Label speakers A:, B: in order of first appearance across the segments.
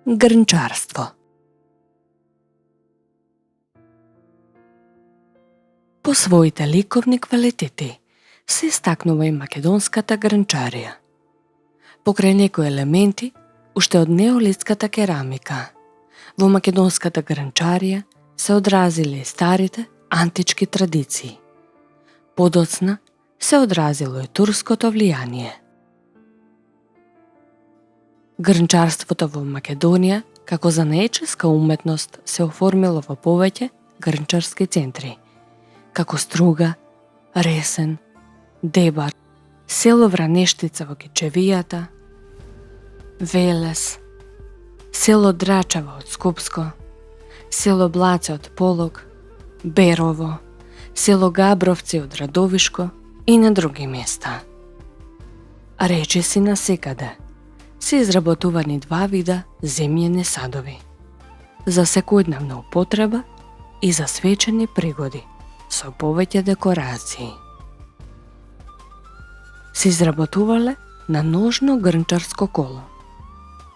A: Грнчарство. По своите ликовни квалитети се истакнува и македонската грнчарија. Покрај некои елементи, уште од неолитската керамика, во македонската грнчарија се одразили старите антички традиции. Подоцна се одразило и турското влијание. Грнчарството во Македонија како занаеческа уметност се оформило во повеќе грнчарски центри, како Струга, Ресен, Дебар, село Вранештица во Кичевијата, Велес, село Драчево од Скопско, село Блаце од Полог, Берово, село Габровци од Радовишко и на други места. Речиси насекаде се изработувани два вида земјени садови, за секојдневна употреба и за свечени пригоди со повеќе декорации. Се изработувале на ножно грнчарско коло,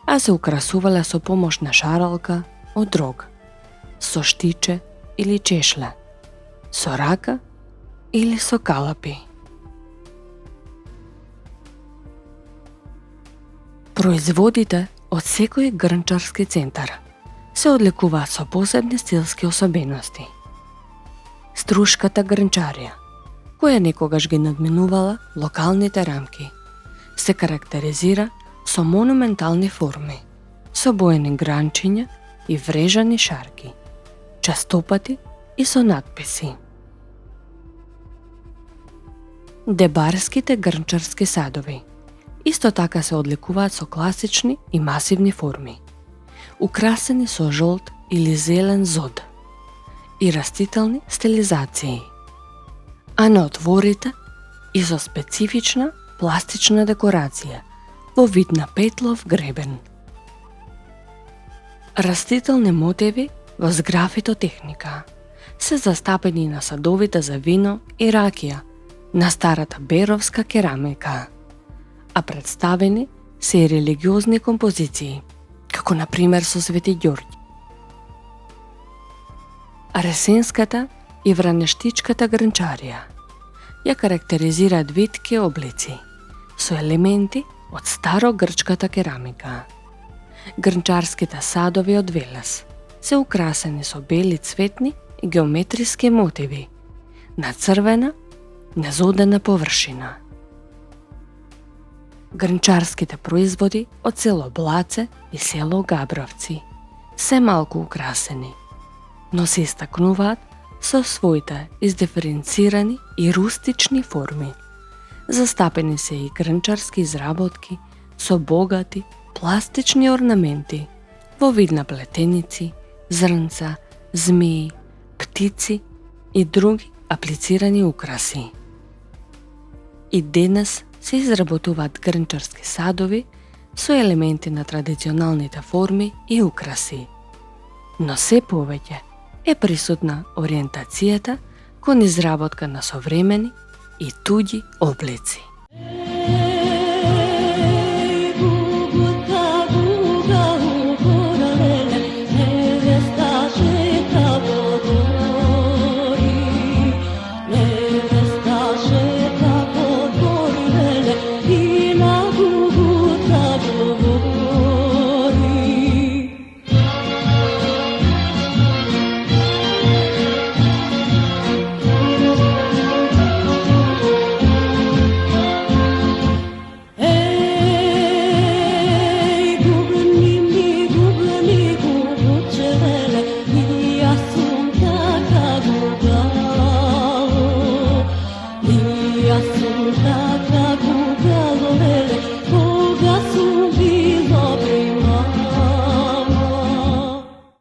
A: а се украсувале со помош на шаралка од рог, со штиче или чешле, со рака или со калапи. Производите од секој грнчарски центар се одликуваат со посебни стилски особености. Струшката грнчарија, која некогаш ги надминувала локалните рамки, се карактеризира со монументални форми, со боени гранчиња и врежани шарки, честопати и со надписи. Дебарските грнчарски садови исто така се одликуваат со класични и масивни форми, украсени со жолт или зелен зод и растителни стилизации, а на отворите и со специфична пластична декорација во вид на петлов гребен. Растителни мотиви во зграфито техника се застапени на садовите за вино и ракија на старата беровска керамика, а представени се и религиозни композиции, како на пример со Свети Ѓорѓ. Ресенската и вранештичката грнчарија ја карактеризираат витки облици со елементи од старогрчката керамика. Грнчарските садови од Велес се украсени со бели цветни и геометриски мотиви на црвена, незодена површина. Грнчарските производи од село Блаце и село Габровци се малку украсени, но се истакнуваат со своите издиференцирани и рустични форми. Застапени се и грнчарски изработки со богати пластични орнаменти во вид на плетеници, зрнца, змеи, птици и други аплицирани украси. И денес се изработуваат грнчарски садови со елементи на традиционалните форми и украси, но се повеќе е присутна ориентацијата кон изработка на современи и туѓи облици.